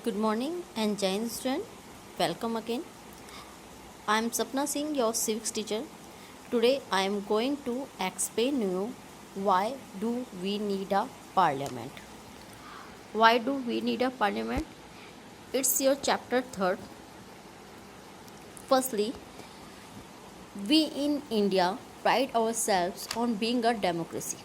Good morning and Jain student. Welcome again. I am Sapna Singh, your civics teacher. Today I am going to explain you why do we need a parliament. Why do we need a parliament? It's your chapter 3rd. Firstly, we in India pride ourselves on being a democracy.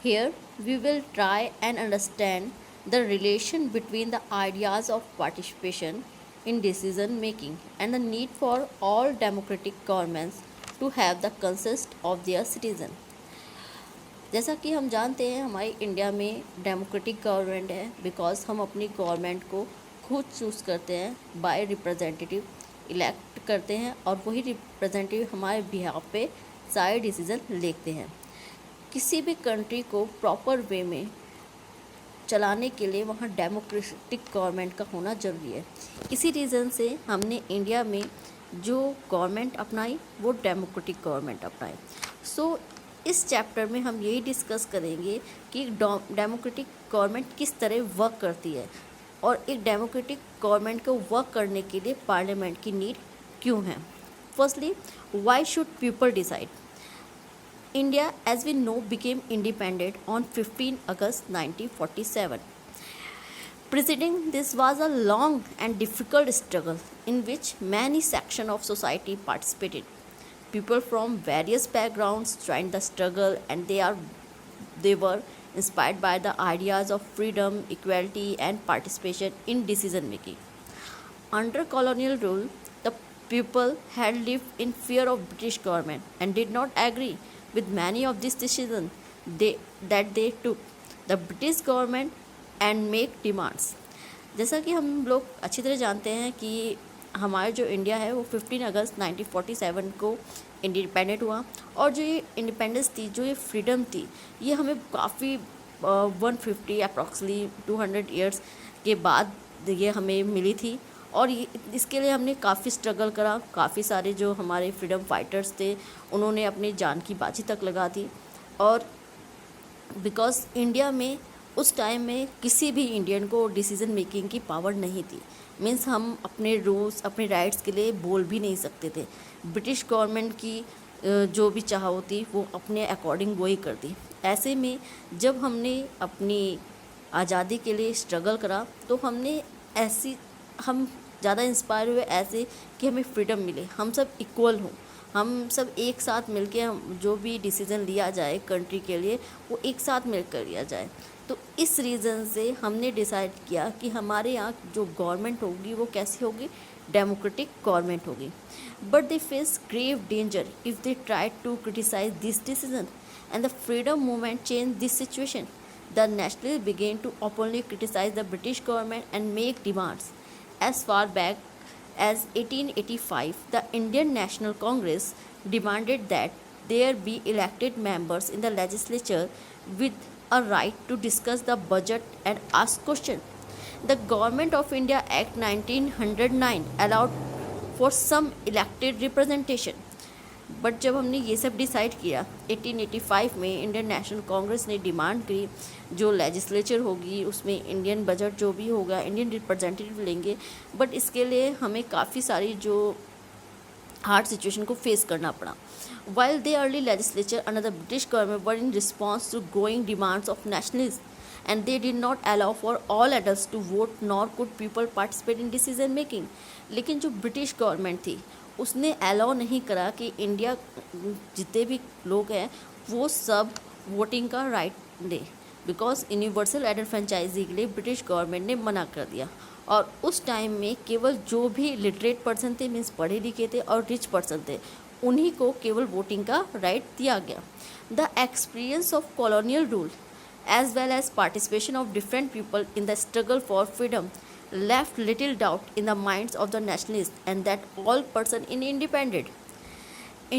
Here we will try and understand the relation between the ideas of participation in decision making and the need for all democratic governments to have the consent of their citizen. जैसा कि हम जानते हैं हमारी India में democratic government है because हम अपनी गवर्नमेंट को खुद चूज़ करते हैं बाय रिप्रेजेंटेटिव इलेक्ट करते हैं और वही रिप्रेजेंटेटिव हमारे बिहाफ पे सारे डिसीज़न लेते हैं। किसी भी कंट्री को प्रॉपर वे में चलाने के लिए वहाँ डेमोक्रेटिक गवर्नमेंट का होना ज़रूरी है। इसी रीज़न से हमने इंडिया में जो गवर्नमेंट अपनाई वो डेमोक्रेटिक गवर्नमेंट अपनाई। सो इस चैप्टर में हम यही डिस्कस करेंगे कि डेमोक्रेटिक गवर्नमेंट किस तरह वर्क करती है और एक डेमोक्रेटिक गवर्नमेंट को वर्क करने के लिए पार्लियामेंट की नीड क्यों है। Firstly, why should people decide? India, as we know, became independent on 15 August 1947. Preceding this was a long and difficult struggle in which many sections of society participated. People from various backgrounds joined the struggle and they were inspired by the ideas of freedom, equality and participation in decision making. Under colonial rule, the people had lived in fear of British government and did not agree with many of these decisions that they took the British government and make demands. जैसा कि हम लोग अच्छी तरह जानते हैं कि हमारा जो इंडिया है वो 15 अगस्त 1947 को इंडिपेंडेंट हुआ और जो ये इंडिपेंडेंस थी, जो ये फ्रीडम थी, ये हमें काफ़ी 150 अप्रॉक्सली 200 ईयर्स के बाद ये हमें मिली थी और इसके लिए हमने काफ़ी स्ट्रगल करा। काफ़ी सारे जो हमारे फ्रीडम फाइटर्स थे उन्होंने अपनी जान की बाजी तक लगा दी और बिकॉज इंडिया में उस टाइम में किसी भी इंडियन को डिसीज़न मेकिंग की पावर नहीं थी। मीन्स हम अपने रूल्स अपने राइट्स के लिए बोल भी नहीं सकते थे। ब्रिटिश गवर्नमेंट की जो भी चाह होती वो अपने अकॉर्डिंग वही करती। ऐसे में जब हमने अपनी आज़ादी के लिए स्ट्रगल करा तो हम ज़्यादा इंस्पायर हुए ऐसे कि हमें फ्रीडम मिले, हम सब इक्वल हों, हम सब एक साथ मिलके हम जो भी डिसीज़न लिया जाए कंट्री के लिए वो एक साथ मिलकर लिया जाए। तो इस रीज़न से हमने डिसाइड किया कि हमारे यहाँ जो गवर्नमेंट होगी वो कैसी होगी, डेमोक्रेटिक गवर्नमेंट होगी। But they face grave danger if they try to criticise this decision and the freedom movement change this situation. The nationalists began to openly criticize the British government and make demands. As far back as 1885, the Indian National Congress demanded that there be elected members in the legislature with a right to discuss the budget and ask questions. The Government of India Act 1909 allowed for some elected representation. But जब हमने ये सब decide किया 1885 में Indian national Congress ने demand की जो legislature होगी उसमें इंडियन बजट जो भी होगा इंडियन रिप्रेजेंटेटिव लेंगे। बट इसके लिए हमें काफ़ी सारी जो हार्ड सिचुएशन को फेस करना पड़ा। While they early legislature under the British government were in response to growing demands of nationalism and they did not allow for all adults to vote nor could people participate in decision making. लेकिन जो British government थी उसने allow नहीं करा कि India जितने भी लोग हैं वो सब वोटिंग का राइट दे बिकॉज यूनिवर्सल एडल्ट फ्रेंचाइजी के लिए ब्रिटिश गवर्नमेंट ने मना कर दिया। और उस टाइम में केवल जो भी लिटरेट पर्सन थे मीन्स पढ़े लिखे थे और रिच पर्सन थे उन्हीं को केवल वोटिंग का राइट दिया गया। The experience of colonial rule as well as participation of different people in the struggle for freedom left little doubt in the minds of the nationalists and that all person in independent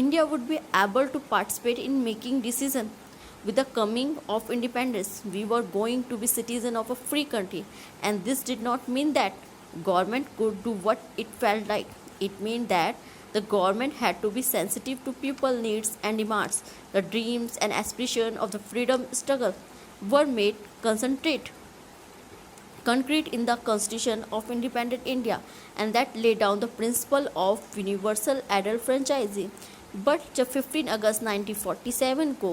India would be able to participate in making decision. With the coming of independence, we were going to be citizen of a free country, and this did not mean that government could do what it felt like. It meant that the government had to be sensitive to people needs and demands. The dreams and aspiration of the freedom struggle were made concentrate. concrete in the Constitution of Independent India, and that laid down the principle of universal adult franchising. But जब 15 अगस्त 1947 को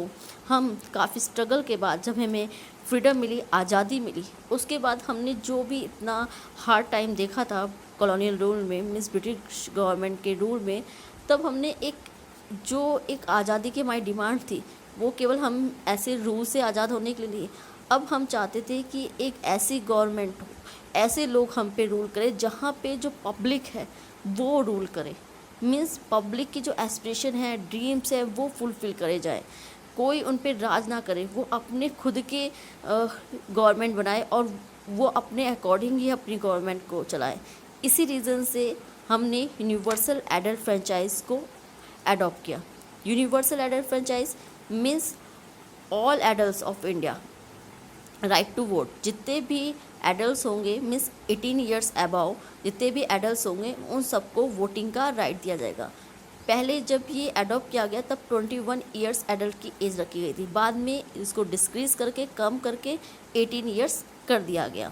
हम काफ़ी struggle के बाद जब हमें freedom मिली, आज़ादी मिली, उसके बाद हमने जो भी इतना हार्ड टाइम देखा था कॉलोनियल रूल में, मीन्स ब्रिटिश गवर्नमेंट के रूल में, तब हमने एक आज़ादी की हमारी डिमांड थी, वो केवल हम ऐसे रूल से आज़ाद होने के लिए नहीं, अब हम चाहते थे कि एक ऐसी गवर्नमेंट हो, ऐसे लोग हम पे रूल करें जहाँ पे जो पब्लिक है वो रूल करे, मीन्स पब्लिक की जो एस्पिरेशन है, ड्रीम्स है, वो फुलफ़िल करे जाए, कोई उन पे राज ना करे, वो अपने खुद के गवर्नमेंट बनाए और वो अपने अकॉर्डिंग ही अपनी गवर्नमेंट को चलाए। इसी रीज़न से हमने यूनिवर्सल एडल्ट फ्रेंचाइज को अडॉप्ट किया। Universal adult franchise means all adults of India right to vote, जितने भी एडल्ट्स होंगे मीन्स 18 ईयर्स अबव जितने भी एडल्ट्स होंगे उन सबको वोटिंग का राइट दिया जाएगा। पहले जब ये अडॉप्ट किया गया तब 21 ईयर्स एडल्ट की एज रखी गई थी, बाद में इसको डिक्रीज करके कम करके 18 ईयर्स कर दिया गया।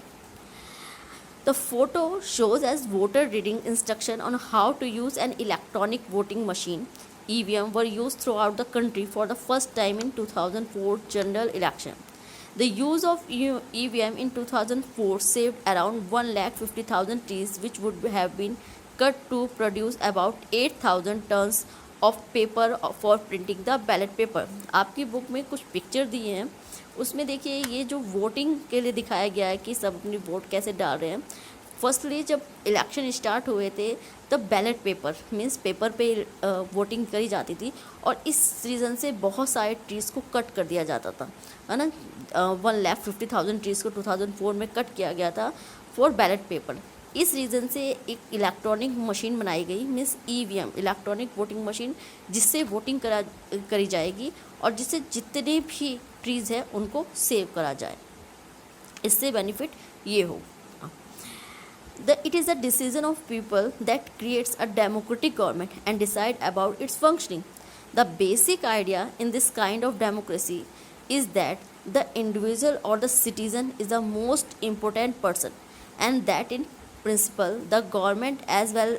The photo shows as voter reading instruction on how to use an electronic voting machine. EVM were used throughout the country for the first time in 2004 general election. The use of EVM in 2004 saved around 1,50,000 trees, which would have been cut to produce about 8,000 tons of paper for printing the ballot paper. आपकी book में कुछ picture दिए हैं, उसमें देखिए ये जो voting के लिए दिखाया गया है कि सब अपनी वोट कैसे डाल रहे हैं। फर्स्टली जब इलेक्शन स्टार्ट हुए थे तब बैलेट पेपर मीन्स पेपर पे वोटिंग करी जाती थी और इस रीज़न से बहुत सारे ट्रीज़ को कट कर दिया जाता था, है ना। 1,50,000 ट्रीज़ को 2004 में कट किया गया था फॉर बैलेट पेपर। इस रीज़न से एक इलेक्ट्रॉनिक मशीन बनाई गई means EVM electronic voting machine, जिससे वोटिंग करी जाएगी और जिससे जितने भी ट्रीज़ हैं उनको सेव करा जाए, इससे बेनिफिट ये हो। It is a decision of people that creates a democratic government and decide about its functioning. The basic idea in this kind of democracy is that the individual or the citizen is the most important person, and that in principle the government as well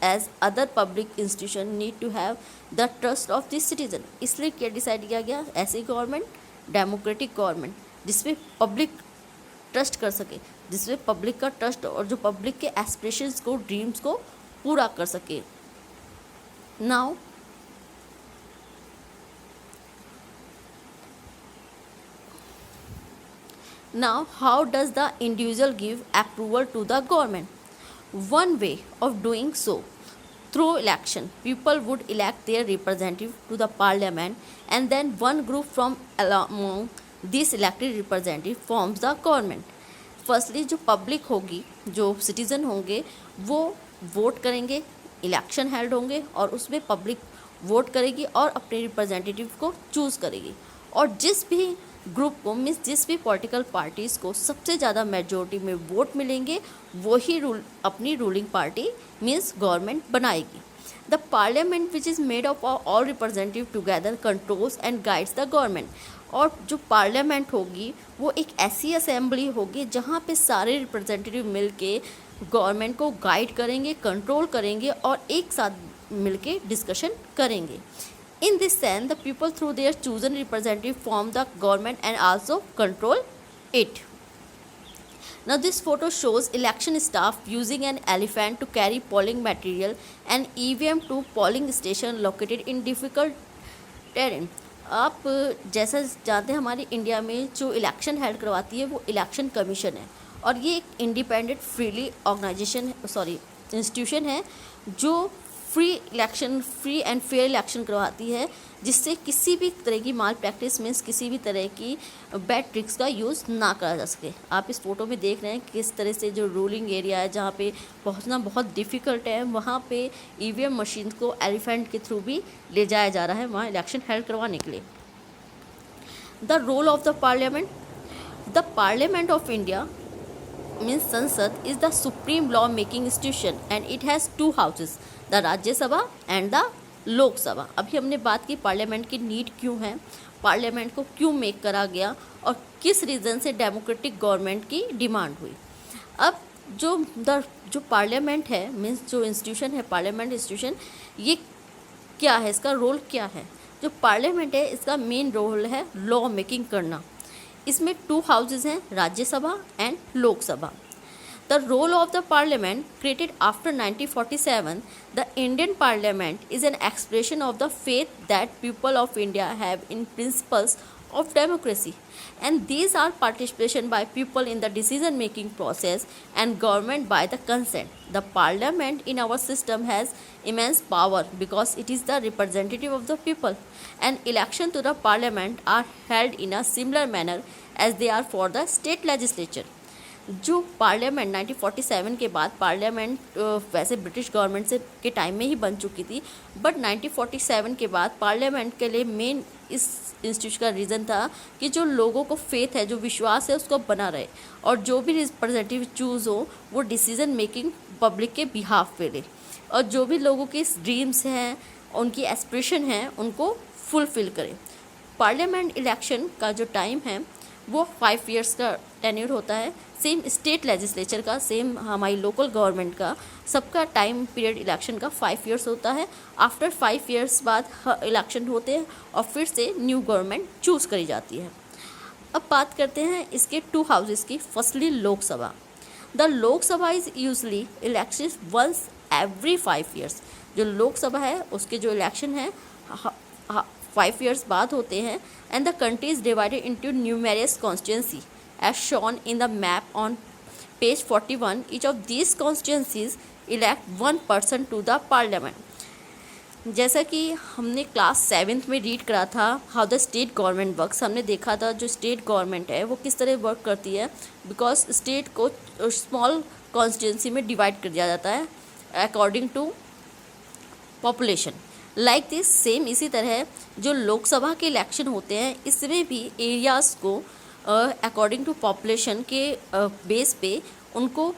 as other public institution need to have the trust of the citizen. इसलिए क्या decide किया गया, ऐसी government democratic government जिसमें public trust कर सके, जिसमें public का ट्रस्ट और जो पब्लिक के एस्पिरेशंस को, ड्रीम्स को पूरा कर सके। Now how does the individual give approval to the government? One way of doing so, through election, people would elect their representative to the parliament, and then one group from among these elected representative forms the government. Firstly जो public होगी, जो citizen होंगे, वो vote करेंगे, election held होंगे और उसमें public vote करेगी और अपने रिप्रेजेंटेटिव को चूज़ करेगी, और जिस भी ग्रुप को मीन्स जिस भी पॉलिटिकल पार्टीज़ को सबसे ज़्यादा मेजोरिटी में वोट मिलेंगे वही अपनी रूलिंग पार्टी मीन्स गवर्नमेंट बनाएगी। The parliament which is made of all representative together controls and guides the government. और जो पार्लियामेंट होगी वो एक ऐसी असेंबली होगी जहाँ पे सारे रिप्रेजेंटेटिव मिलके गवर्नमेंट को गाइड करेंगे, कंट्रोल करेंगे और एक साथ मिलके डिस्कशन करेंगे। In this sense, the people through their chosen representative form the government and also control it. Now this photo shows election staff using an elephant to carry polling material and EVM to polling station located in difficult terrain. आप जैसा जानते हैं हमारी India में जो election held करवाती है वो इलेक्शन कमीशन है, और ये एक इंडिपेंडेंट फ्रीली इंस्टीट्यूशन है जो फ्री एंड फेयर इलेक्शन करवाती है, जिससे किसी भी तरह की माल प्रैक्टिस मीन्स किसी भी तरह की बैड ट्रिक्स का यूज़ ना करा जा सके। आप इस फोटो में देख रहे हैं किस तरह से जो रूलिंग एरिया है जहाँ पे पहुँचना बहुत डिफ़िकल्ट है, वहाँ पे EVM मशीन को एलिफेंट के थ्रू भी ले जाया जा रहा है वहाँ इलेक्शन हेल्ड करवाने के लिए। The role of the parliament of India means Sansad is the supreme law making institution and it has two houses, the Rajya Sabha and the लोक सभा। अभी हमने बात की पार्लियामेंट की नीड क्यों है, पार्लियामेंट को क्यों मेक करा गया और किस रीज़न से डेमोक्रेटिक गवर्नमेंट की डिमांड हुई। अब जो पार्लियामेंट है, मीन्स जो इंस्टीट्यूशन है पार्लियामेंट इंस्टीट्यूशन, ये क्या है, इसका रोल क्या है? जो पार्लियामेंट है इसका मेन रोल है लॉ मेकिंग करना। इसमें 2 हाउसेज हैं, Rajya Sabha and Lok Sabha. The role of the parliament created after 1947, the Indian parliament is an expression of the faith that people of India have in principles of democracy, and these are participation by people in the decision making process and government by the consent. The parliament in our system has immense power because it is the representative of the people, and election to the parliament are held in a similar manner as they are for the state legislature. जो parliament 1947 के बाद parliament वैसे British government से के time में ही बन चुकी थी, बट 1947 के बाद पार्लियामेंट के लिए मेन इस इंस्टीट्यूट का रीज़न था कि जो लोगों को फेथ है, जो विश्वास है, उसको बना रहे और जो भी रिप्रेजेंटेटिव चूज़ हो वो डिसीजन मेकिंग पब्लिक के बिहाफ पे ले, और जो भी लोगों के ड्रीम्स हैं, उनकी एस्पिरेशन हैं, उनको फुलफिल करे। पार्लियामेंट इलेक्शन का जो टाइम है वो 5 ईयर्स का टेन्योर होता है। सेम स्टेट लेजिस्लेचर का, सेम हमारी लोकल गवर्नमेंट का, सबका टाइम पीरियड इलेक्शन का 5 ईयर्स होता है। आफ्टर 5 ईयर्स बाद इलेक्शन होते हैं और फिर से न्यू गवर्नमेंट चूज़ करी जाती है। अब बात करते हैं इसके 2 हाउसेस की। Firstly Lok Sabha. The Lok Sabha is usually election once every 5 years. जो लोकसभा है उसके जो इलेक्शन है 5 ईयर्स बाद होते हैं। And the country is divided into numerous constituency as shown in the map on page 41. Each of these constituencies elect 1 person to the parliament. जैसा कि हमने क्लास 7th में रीड करा था how the state government works, हमने देखा था जो स्टेट गवर्नमेंट है वो किस तरह वर्क करती है। बिकॉज स्टेट को स्मॉल कॉन्स्टिट्यूंसी में डिवाइड कर दिया जाता है according to population. Like this same इसी तरह जो लोकसभा के इलेक्शन होते हैं इसमें भी एरियाज़ को अकॉर्डिंग टू पॉपुलेशन के बेस पे उनको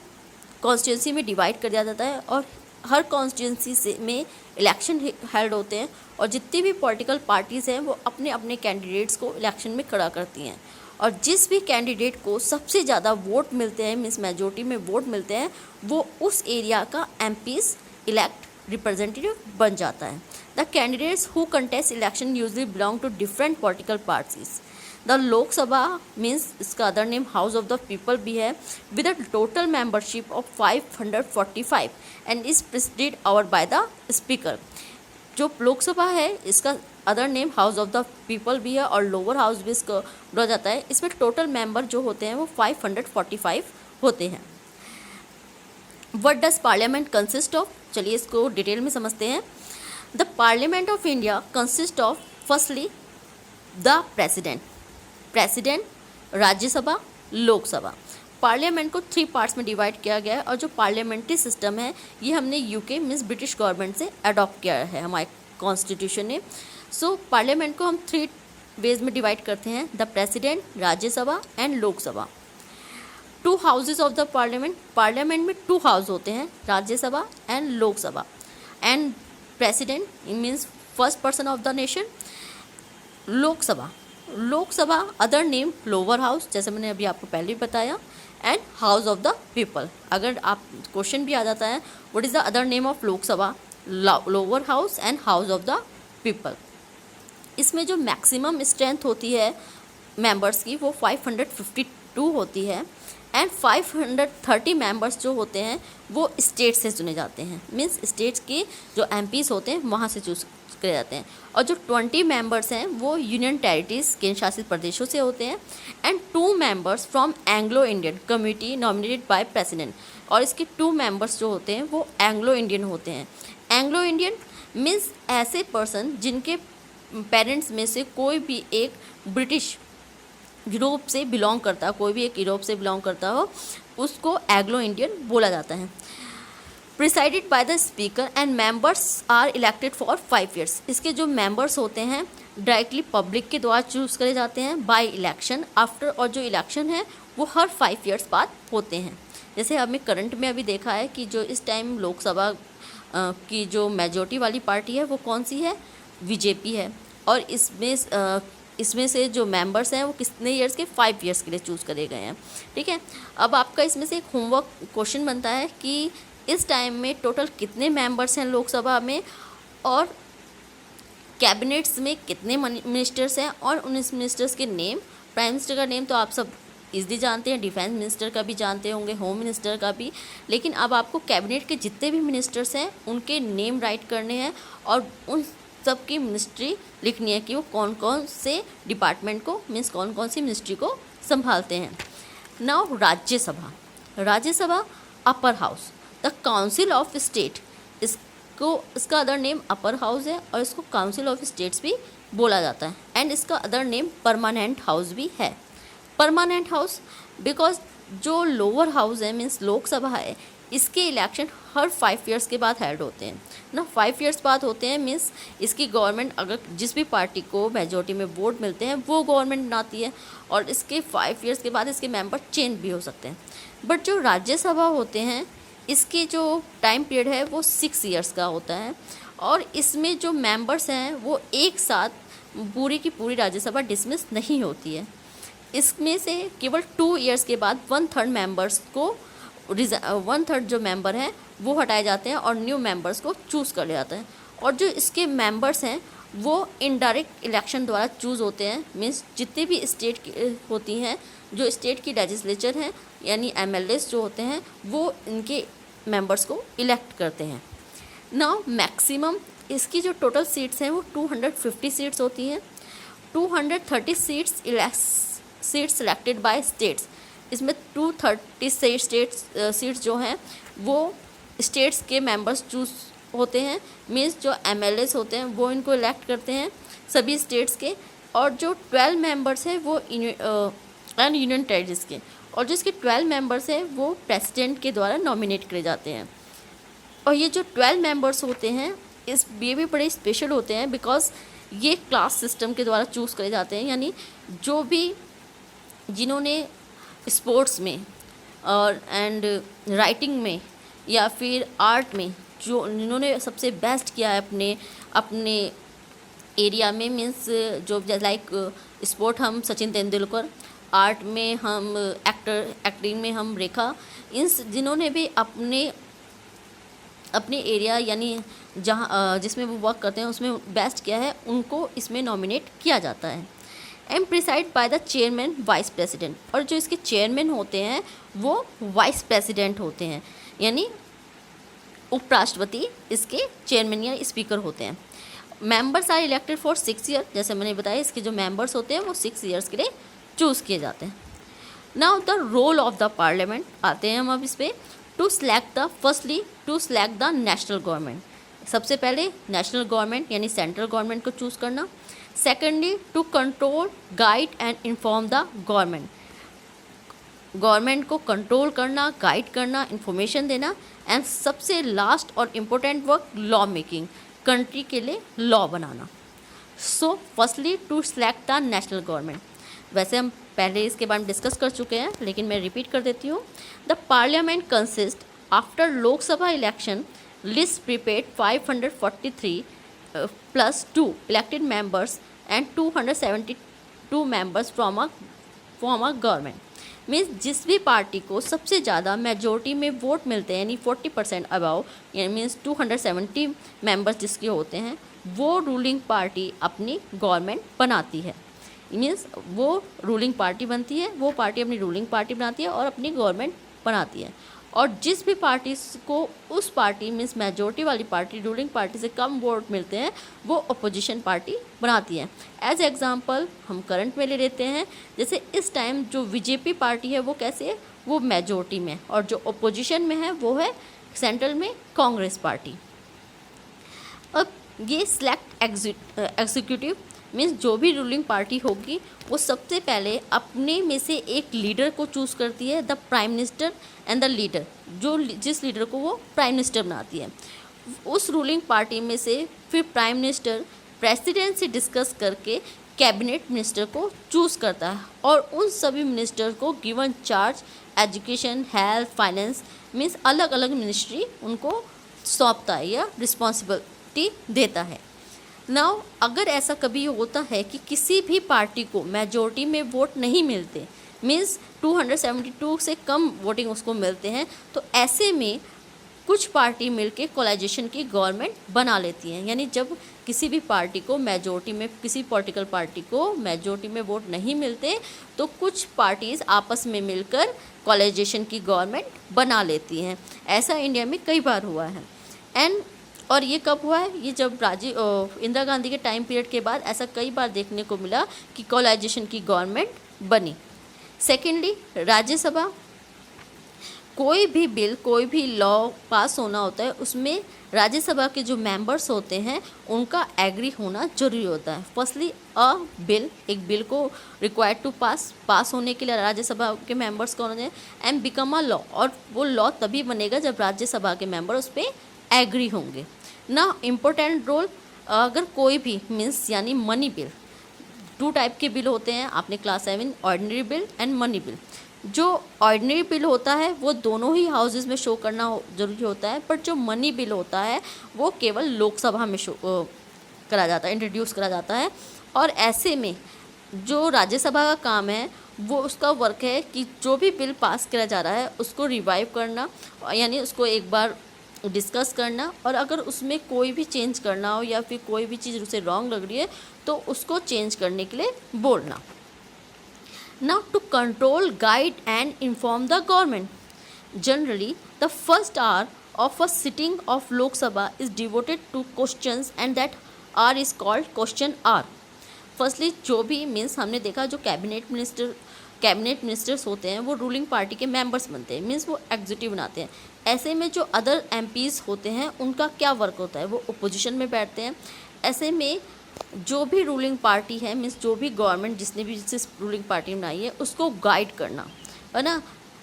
कॉन्स्टिट्यूंसी में डिवाइड कर दिया जाता है और हर कॉन्स्टिट्यूंसी से में इलेक्शन हेल्ड होते हैं और जितनी भी पॉलिटिकल पार्टीज़ हैं वो अपने अपने कैंडिडेट्स को इलेक्शन में खड़ा करती हैं और जिस भी कैंडिडेट को सबसे ज़्यादा वोट मिलते हैं, मीन्स मेजोरिटी में वोट मिलते हैं, वो उस एरिया का एमपीज़ इलेक्ट रिप्रेजेंटेटिव बन जाता है। The candidates who contest election usually belong to different political parties. The Lok Sabha means इसका other name House of the People भी है with a total membership of 545 and is presided over by the speaker. जो लोकसभा है इसका other name House of the People भी है और lower house भी इसको बोला जाता है। इसमें टोटल मेंबर जो होते हैं वो 545 होते हैं। What does parliament consist of, चलिए इसको डिटेल में समझते हैं। The parliament of India consist of firstly the president, Rajya Sabha, Lok Sabha. Parliament को 3 पार्ट्स में डिवाइड किया गया है और जो पार्लियामेंट्री सिस्टम है ये हमने यूके मीन्स ब्रिटिश गवर्नमेंट से अडॉप्ट किया है हमारे कॉन्स्टिट्यूशन ने। सो पार्लियामेंट को हम 3 वेज में डिवाइड करते हैं, the president, Rajya Sabha and Lok Sabha. 2 houses of the parliament में 2 हाउस होते हैं, Rajya Sabha and Lok Sabha. And president means first person of the nation. Lok Sabha other name lower house, जैसे मैंने अभी आपको पहले भी बताया, and house of the people. अगर आप क्वेश्चन भी आ जाता है what is the other name of Lok Sabha, lower house and house of the people. इसमें जो मैक्सिमम स्ट्रेंथ होती है मेंबर्स की वो 552 होती है एंड 530 मेंबर्स जो होते हैं वो स्टेट से चुने जाते हैं, मीन्स स्टेट्स के जो एमपीज़ होते हैं वहाँ से चूज करे जाते हैं। और जो 20 मेंबर्स हैं वो यूनियन टेरिटरीज केंद्र शासित प्रदेशों से होते हैं and 2 members from Anglo Indian community nominated by president. और इसके 2 मेंबर्स जो होते हैं वो एंग्लो इंडियन होते हैं। एंग्लो इंडियन मीन्स ऐसे पर्सन जिनके पेरेंट्स में से कोई भी एक ब्रिटिश यूरोप से बिलोंग करता है, कोई भी एक यूरोप से बिलोंग करता हो उसको एंग्लो इंडियन बोला जाता है। Presided by the speaker and members are elected for 5 years. इसके जो मेंबर्स होते हैं डायरेक्टली पब्लिक के द्वारा चूज़ करे जाते हैं बाय इलेक्शन आफ्टर, और जो इलेक्शन है वो हर 5 ईयर्स बाद होते हैं। जैसे हमें करंट में अभी देखा है कि जो इस टाइम लोकसभा की जो मेजॉरिटी वाली पार्टी है वो कौन सी है, बीजेपी है। और इसमें इसमें से जो मेंबर्स हैं वो कितने ईयर्स के, 5 ईयर्स के लिए चूज़ करे गए हैं। ठीक है, अब आपका इसमें से एक होमवर्क क्वेश्चन बनता है कि इस टाइम में टोटल कितने मेंबर्स हैं लोकसभा में, और कैबिनेट्स में कितने मिनिस्टर्स हैं, और उन मिनिस्टर्स के नेम। प्राइम मिनिस्टर का नेम तो आप सब इजली जानते हैं, डिफेंस मिनिस्टर का भी जानते होंगे, होम मिनिस्टर का भी, लेकिन अब आपको कैबिनेट के जितने भी मिनिस्टर्स हैं उनके नेम राइट करने हैं और उन सब की मिनिस्ट्री लिखनी है कि वो कौन कौन से डिपार्टमेंट को, मीन्स कौन कौन सी मिनिस्ट्री को संभालते हैं। Now Rajya Sabha, Rajya Sabha upper house, the council of state, इसका अदर नेम अपर हाउस है और इसको काउंसिल ऑफ स्टेट्स भी बोला जाता है, एंड इसका अदर नेम परमानेंट हाउस भी है। परमानेंट हाउस बिकॉज जो लोअर हाउस है मीन्स लोकसभा है, इसके इलेक्शन हर 5 ईयर्स के बाद हेल्ड होते हैं ना, 5 ईयर्स बाद होते हैं। मीन्स इसकी गवर्नमेंट, अगर जिस भी पार्टी को मेजोरिटी में वोट मिलते हैं वो गवर्नमेंट बनाती है, और इसके 5 ईयर्स के बाद इसके मेंबर चेंज भी हो सकते हैं। बट जो राज्यसभा होते हैं इसके जो टाइम पीरियड है वो 6 ईयर्स का होता है, और इसमें जो मेंबर्स हैं वो एक साथ पूरी की पूरी राज्यसभा डिसमिस नहीं होती है। इसमें से केवल 2 ईयर्स के बाद 1/3 मेंबर्स को 1/3 जो मेंबर हैं वो हटाए जाते हैं और न्यू मेंबर्स को चूज़ कर लिया जाता है। और जो इसके मेंबर्स हैं वो इनडायरेक्ट इलेक्शन द्वारा चूज़ होते हैं, मीन्स जितने भी स्टेट की होती हैं, जो स्टेट की लेजिस्लेचर हैं यानी MLAs जो होते हैं वो इनके मेंबर्स को इलेक्ट करते हैं। नाउ मैक्सिमम इसकी जो टोटल सीट्स हैं वो 250 सीट्स होती हैं। 230 सीट्स सिलेक्टेड बाय स्टेट्स, इसमें 230 सीट्स जो हैं वो स्टेट्स के मेंबर्स चूज़ होते हैं, मीन्स जो MLAs होते हैं वो इनको इलेक्ट करते हैं सभी स्टेट्स के, और जो 12 मेंबर्स हैं वो यूनियन टेरिटरीज के, और जिसके 12 मेंबर्स हैं वो प्रेसिडेंट के द्वारा नॉमिनेट करे जाते हैं। और ये जो 12 मेंबर्स होते हैं ये भी बड़े स्पेशल होते हैं बिकॉज ये क्लास सिस्टम के द्वारा चूज़ करे जाते हैं, यानी जो भी जिन्होंने स्पोर्ट्स में और एंड राइटिंग में या फिर आर्ट में जो जिन्होंने सबसे बेस्ट किया है अपने एरिया में, मीन्स जो लाइक स्पोर्ट हम सचिन तेंदुलकर, आर्ट में हम एक्टिंग में हम रेखा, इन जिन्होंने भी अपने एरिया यानी जहाँ जिसमें वो वर्क करते हैं उसमें बेस्ट किया है, उनको इसमें नॉमिनेट किया जाता है। And preside by the chairman vice president, और जो इसके चेयरमैन होते हैं वो वाइस प्रेसिडेंट होते हैं, यानी उपराष्ट्रपति इसके चेयरमैन या स्पीकर होते हैं। Members are elected for 6 year, जैसे मैंने बताया इसके जो मेंबर्स होते हैं वो 6 ईयर्स के लिए चूज़ किए जाते हैं। Now the role of the parliament आते हैं हम अब इस पर। To select the national government, सबसे पहले नेशनल गवर्नमेंट यानी सेंट्रल गवर्नमेंट को चूज़ करना। Secondly to control, guide and inform the government को कंट्रोल करना, गाइड करना, इन्फॉर्मेशन देना। एंड सबसे लास्ट और important work law making, country के लिए लॉ बनाना। So firstly to select the national government, वैसे हम पहले इसके बारे में डिस्कस कर चुके हैं लेकिन मैं रिपीट कर देती हूँ। The parliament consist after Lok Sabha election list prepared 543 plus 2 elected members and 272 members from a government। Means जिस भी पार्टी को सबसे ज़्यादा मेजोरिटी में वोट मिलते हैं यानी 40% अबाव, यानी मीन्स 270 मेंबर्स जिसके होते हैं वो रूलिंग पार्टी अपनी गवर्नमेंट बनाती है। मीन्स वो रूलिंग पार्टी बनती है, वो पार्टी अपनी रूलिंग पार्टी बनाती है और अपनी गवर्नमेंट बनाती है। और जिस भी पार्टी को उस पार्टी मीन्स मेजोरिटी वाली पार्टी रूलिंग पार्टी से कम वोट मिलते हैं वो अपोजिशन पार्टी बनाती है। एज एग्जांपल हम करंट में ले लेते हैं, जैसे इस टाइम जो बीजेपी पार्टी है वो कैसे है, वो मेजोरिटी में, और जो अपोजिशन में है वो है सेंट्रल में कांग्रेस पार्टी। अब ये सिलेक्ट एग्जीक्यूटिव मीन्स जो भी रूलिंग पार्टी होगी वो सबसे पहले अपने में से एक लीडर को चूज़ करती है, the prime minister and the leader, जिस लीडर को वो प्राइम मिनिस्टर बनाती है। उस रूलिंग पार्टी में से फिर प्राइम मिनिस्टर प्रेसिडेंट से डिस्कस करके कैबिनेट मिनिस्टर को चूज़ करता है और उन सभी मिनिस्टर को given charge education, health, finance means अलग अलग मिनिस्ट्री उनको सौंपता है या रिस्पॉन्सिबिलिटी देता है। नाउ अगर ऐसा कभी होता है कि किसी भी पार्टी को मेजोरिटी में वोट नहीं मिलते, मीन्स 272 से कम वोटिंग उसको मिलते हैं, तो ऐसे में कुछ पार्टी मिलके कोलाइजेशन की गवर्नमेंट बना लेती हैं। यानी जब किसी भी पार्टी को मेजोरिटी में, किसी पॉलिटिकल पार्टी को मेजोरिटी में वोट नहीं मिलते, तो कुछ पार्टीज़ आपस में मिलकर कोलाइजेशन की गवर्नमेंट बना लेती हैं। ऐसा इंडिया में कई बार हुआ है। और ये कब हुआ है? ये जब इंदिरा गांधी के टाइम पीरियड के बाद ऐसा कई बार देखने को मिला कि कोलाइजेशन की गवर्नमेंट बनी। सेकेंडली, राज्यसभा, कोई भी बिल, कोई भी लॉ पास होना होता है, उसमें राज्यसभा के जो मेंबर्स होते हैं उनका एग्री होना जरूरी होता है। फर्स्टली बिल, एक बिल को रिक्वायर्ड टू पास होने के लिए राज्यसभा के मेंबर्स को होने एंड बिकम अ लॉ, और वो लॉ तभी बनेगा जब राज्यसभा के मेंबर उस पर एग्री होंगे ना। इम्पोर्टेंट रोल, अगर कोई भी मीन्स यानी मनी बिल, 2 टाइप के बिल होते हैं, आपने class 7, ordinary bill and money bill. जो ऑर्डिनरी बिल होता है वो दोनों ही हाउसेस में शो करना जरूरी होता है, बट जो मनी बिल होता है वो केवल लोकसभा में शो करा जाता है, इंट्रोड्यूस करा जाता है। और ऐसे में जो राज्यसभा का काम है, वो उसका वर्क है कि जो भी बिल पास किया जा रहा है उसको रिवाइव करना, यानी उसको एक बार डिस्कस करना, और अगर उसमें कोई भी चेंज करना हो या फिर कोई भी चीज़ उसे रॉन्ग लग रही है तो उसको चेंज करने के लिए बोलना। Now to control, guide and inform the government. Generally, the first hour of a sitting of Lok Sabha is devoted to questions, and that hour is called question hour. Firstly, जो भी means हमने देखा, जो cabinet ministers होते हैं वो ruling party के members बनते हैं, मीन्स वो एग्जीक्यूटिव बनाते हैं। ऐसे में जो अदर एमपीज़ होते हैं उनका क्या वर्क होता है, वो ओपोजिशन में बैठते हैं। ऐसे में जो भी रूलिंग पार्टी है, मीन्स जो भी गवर्नमेंट जिसने भी जिस रूलिंग पार्टी बनाई है उसको गाइड करना है ना।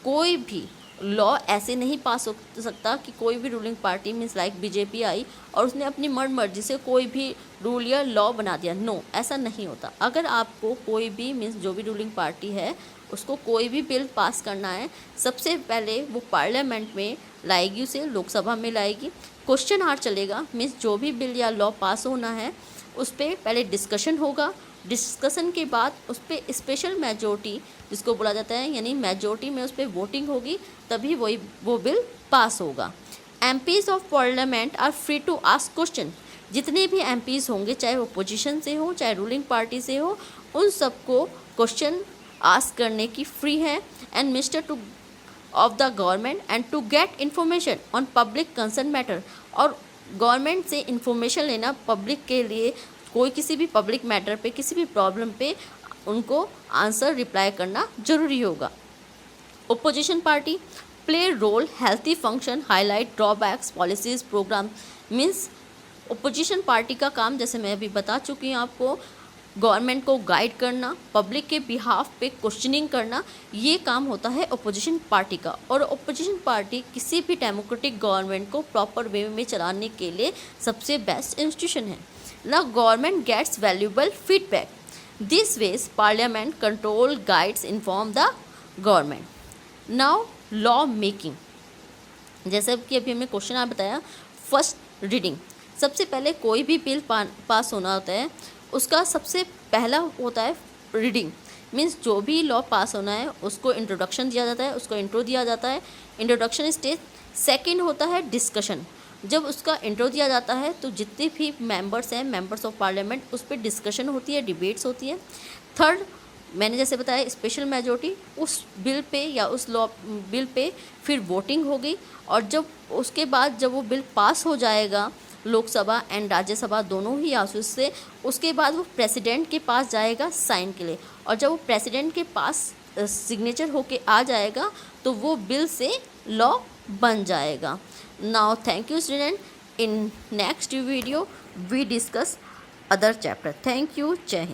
कोई भी लॉ ऐसे नहीं पास हो सकता कि कोई भी ruling party means like BJP आई और उसने अपनी मर्जी से कोई भी रूल या लॉ बना दिया। नो, ऐसा नहीं होता। अगर आपको कोई भी मीन्स जो भी रूलिंग पार्टी है उसको कोई भी बिल पास करना है, सबसे पहले वो पार्लियामेंट में लाएगी, उसे लोकसभा में लाएगी, क्वेश्चन आवर चलेगा। मीन्स जो भी बिल या लॉ पास होना है उस पर पहले डिस्कशन होगा, डिस्कशन के बाद उस पर स्पेशल मेजोरिटी जिसको बोला जाता है, यानी मेजोरिटी में उस पर वोटिंग होगी, तभी वो बिल पास होगा। MPs of parliament are free to ask question. जितने भी एमपीज़ होंगे, चाहे वो पोजीशन से हो चाहे रूलिंग पार्टी से हो, उन सबको क्वेश्चन आस्क करने की फ्री है। And minister to of the government and to get information on public concern matter. और गवर्नमेंट से इंफॉर्मेशन लेना पब्लिक के लिए, कोई किसी भी पब्लिक मैटर पे, किसी भी प्रॉब्लम पे उनको आंसर रिप्लाई करना जरूरी होगा। Opposition party play role, healthy function, highlight drawbacks, policies, program. Means opposition party का काम, जैसे मैं अभी बता चुकी हूँ आपको, गवर्नमेंट को गाइड करना, पब्लिक के बिहाफ पे क्वेश्चनिंग करना, ये काम होता है ओपोजिशन पार्टी का। और ओपोजिशन पार्टी किसी भी डेमोक्रेटिक गवर्नमेंट को प्रॉपर वे में चलाने के लिए सबसे बेस्ट इंस्टीट्यूशन है ना। Government gets valuable feedback, this ways parliament control, guides, inform the government. Now law making, जैसे कि अभी हमने क्वेश्चन आप बताया, फर्स्ट रीडिंग, सबसे पहले कोई भी बिल पास होना होता है उसका सबसे पहला होता है रीडिंग। मीन्स जो भी लॉ पास होना है उसको इंट्रोडक्शन दिया जाता है, उसको इंट्रो दिया जाता है, इंट्रोडक्शन स्टेज। सेकंड होता है डिस्कशन। जब उसका इंट्रो दिया जाता है तो जितने भी मेंबर्स हैं, मेंबर्स ऑफ पार्लियामेंट, उस पर डिस्कशन होती है, डिबेट्स होती है। थर्ड, मैंने जैसे बताया स्पेशल मेजॉरिटी, उस बिल पे या उस लॉ बिल पे फिर वोटिंग होगी, और जब उसके बाद जब वो बिल पास हो जाएगा लोकसभा एंड राज्यसभा दोनों ही हाउसेस से, उसके बाद वो प्रेसिडेंट के पास जाएगा साइन के लिए, और जब वो प्रेसिडेंट के पास सिग्नेचर होके आ जाएगा तो वो बिल से लॉ बन जाएगा। Now thank you student, in next video we discuss other chapter. Thank you, जय हिंद।